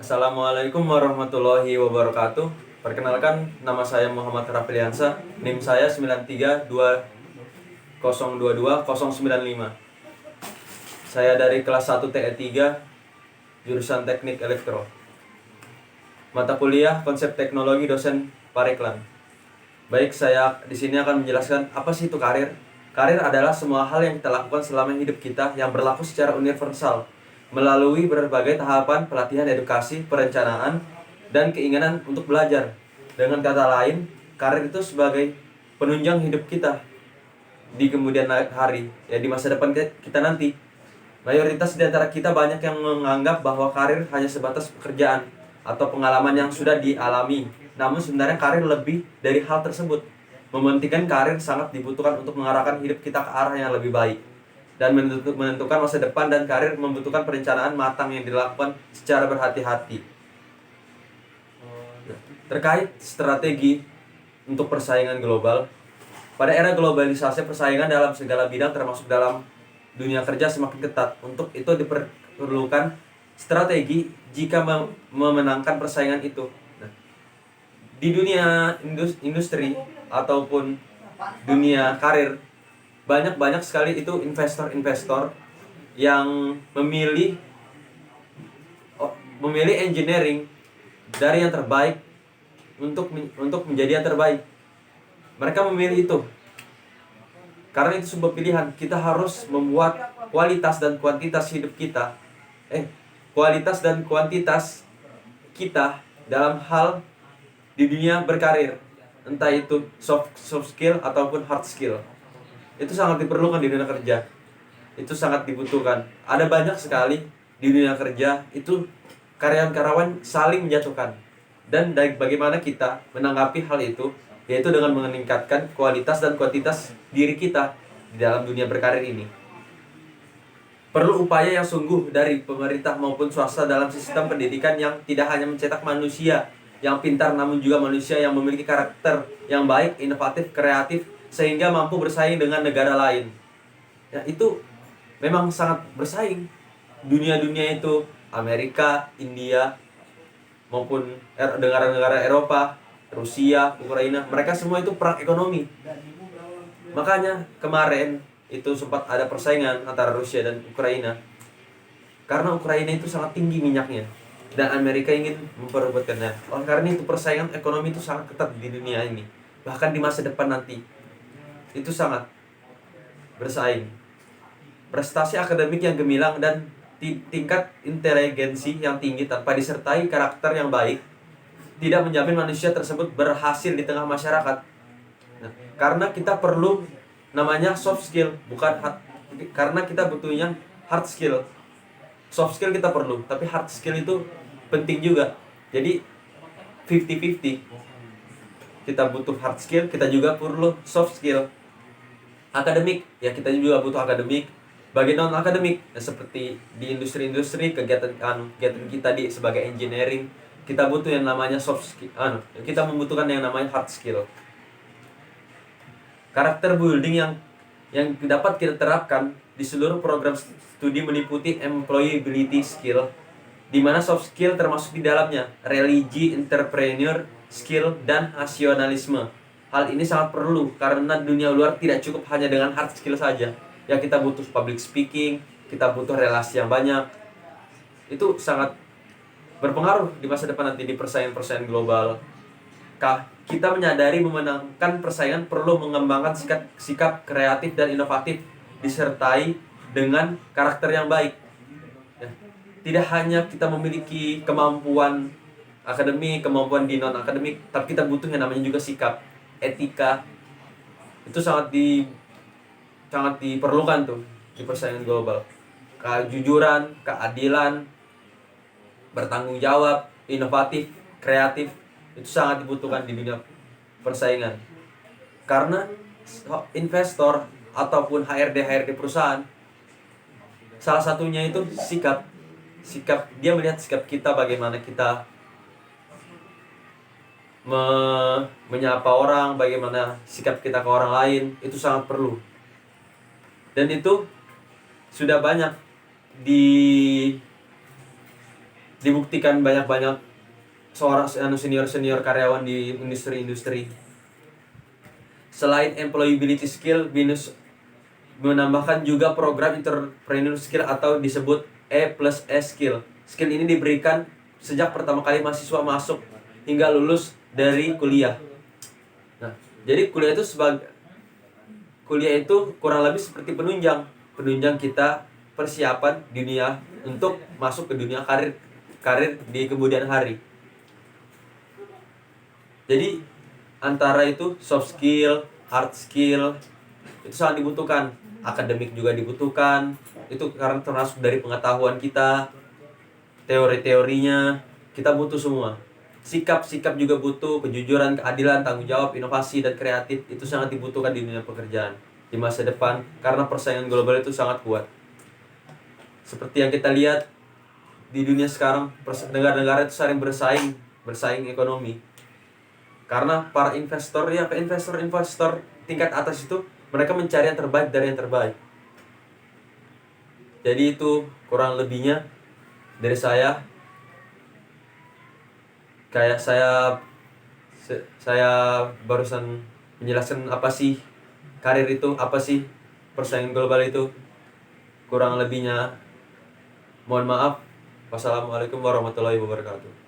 Assalamualaikum warahmatullahi wabarakatuh. Perkenalkan, nama saya Muhammad Rafiliansa. NIM saya 9320220095. Saya dari kelas 1 TE3, jurusan Teknik Elektro. Mata kuliah Konsep Teknologi, dosen Pareklan. Baik, saya di sini akan menjelaskan apa sih itu karir. Karir adalah semua hal yang kita lakukan selama hidup kita yang berlaku secara universal melalui berbagai tahapan pelatihan, edukasi, perencanaan, dan keinginan untuk belajar. Dengan kata lain, karir itu sebagai penunjang hidup kita di kemudian hari, ya di masa depan kita nanti. Mayoritas di antara kita banyak yang menganggap bahwa karir hanya sebatas pekerjaan atau pengalaman yang sudah dialami. Namun sebenarnya karir lebih dari hal tersebut. Mementingkan karir sangat dibutuhkan untuk mengarahkan hidup kita ke arah yang lebih baik. Dan menentukan masa depan dan karir membutuhkan perencanaan matang yang dilakukan secara berhati-hati. Terkait strategi untuk persaingan global, pada era globalisasi persaingan dalam segala bidang termasuk dalam dunia kerja semakin ketat. Untuk itu diperlukan strategi jika memenangkan persaingan itu. Nah, di dunia industri ataupun dunia karir, banyak sekali itu investor-investor yang memilih engineering dari yang terbaik untuk menjadi yang terbaik. Mereka memilih itu karena itu sebuah pilihan. Kita harus membuat kualitas dan kuantitas hidup kita, kualitas dan kuantitas kita dalam hal di dunia berkarir, entah itu soft skill ataupun hard skill. Itu sangat diperlukan di dunia kerja. Itu sangat dibutuhkan. Ada banyak sekali di dunia kerja itu karyawan-karyawan saling menjatuhkan. Dan dari bagaimana kita menanggapi hal itu, yaitu dengan meningkatkan kualitas dan kuantitas diri kita di dalam dunia berkarir ini. Perlu upaya yang sungguh dari pemerintah maupun swasta dalam sistem pendidikan yang tidak hanya mencetak manusia yang pintar, namun juga manusia yang memiliki karakter yang baik, inovatif, kreatif, sehingga mampu bersaing dengan negara lain. Ya, itu memang sangat bersaing. Dunia-dunia itu Amerika, India, maupun negara-negara Eropa, Rusia, Ukraina, mereka semua itu perang ekonomi. Makanya kemarin itu sempat ada persaingan antara Rusia dan Ukraina. Karena Ukraina itu sangat tinggi minyaknya dan Amerika ingin memperebutkannya. Oleh karena itu persaingan ekonomi itu sangat ketat di dunia ini. Bahkan di masa depan nanti itu sangat bersaing. Prestasi akademik yang gemilang dan tingkat inteligensi yang tinggi tanpa disertai karakter yang baik tidak menjamin manusia tersebut berhasil di tengah masyarakat. Nah, karena kita perlu namanya soft skill, bukan karena kita butuhnya hard skill. Soft skill kita perlu, tapi hard skill itu penting juga. Jadi 50-50. Kita butuh hard skill, kita juga perlu soft skill. Akademik, ya kita juga butuh akademik. Bagi non akademik, seperti di industri-industri kegiatan kita sebagai engineering, kita butuh yang namanya soft skill. Kita membutuhkan yang namanya hard skill. Karakter building yang dapat kita terapkan di seluruh program studi meliputi employability skill, di mana soft skill termasuk di dalamnya religi, entrepreneur skill, dan nasionalisme. Hal ini sangat perlu karena dunia luar tidak cukup hanya dengan hard skill saja. Ya, kita butuh public speaking, kita butuh relasi yang banyak. Itu sangat berpengaruh di masa depan nanti di persaingan global. Kita menyadari memenangkan persaingan perlu mengembangkan sikap kreatif dan inovatif disertai dengan karakter yang baik. Ya, tidak hanya kita memiliki kemampuan akademik, kemampuan di non akademik, tapi kita butuh yang namanya juga sikap, etika. Itu sangat diperlukan tuh di persaingan global. Kejujuran, keadilan, bertanggung jawab, inovatif, kreatif, itu sangat dibutuhkan di dunia persaingan. Karena investor ataupun HRD perusahaan, salah satunya itu sikap. Dia melihat sikap kita, bagaimana kita menyapa orang, bagaimana sikap kita ke orang lain, itu sangat perlu. Dan itu sudah banyak dibuktikan banyak-banyak seorang senior karyawan di industri-industri. Selain employability skill, BINUS menambahkan juga program entrepreneur skill atau disebut E+S skill. Skill ini diberikan sejak pertama kali mahasiswa masuk hingga lulus dari kuliah. Nah, jadi kuliah itu kurang lebih seperti penunjang kita persiapan dunia untuk masuk ke dunia karir di kemudian hari. Jadi antara itu soft skill, hard skill itu sangat dibutuhkan. Akademik juga dibutuhkan. Itu karena termasuk dari pengetahuan kita, teori-teorinya kita butuh semua. Sikap juga butuh, kejujuran, keadilan, tanggung jawab, inovasi, dan kreatif itu sangat dibutuhkan di dunia pekerjaan di masa depan karena persaingan global itu sangat kuat. Seperti yang kita lihat di dunia sekarang, negara-negara itu saling bersaing ekonomi. Karena para investor tingkat atas itu mereka mencari yang terbaik dari yang terbaik. Jadi itu kurang lebihnya dari saya. Kayak saya barusan menjelaskan apa sih karir itu, apa sih persaingan global itu. Kurang lebihnya mohon maaf. Wassalamualaikum warahmatullahi wabarakatuh.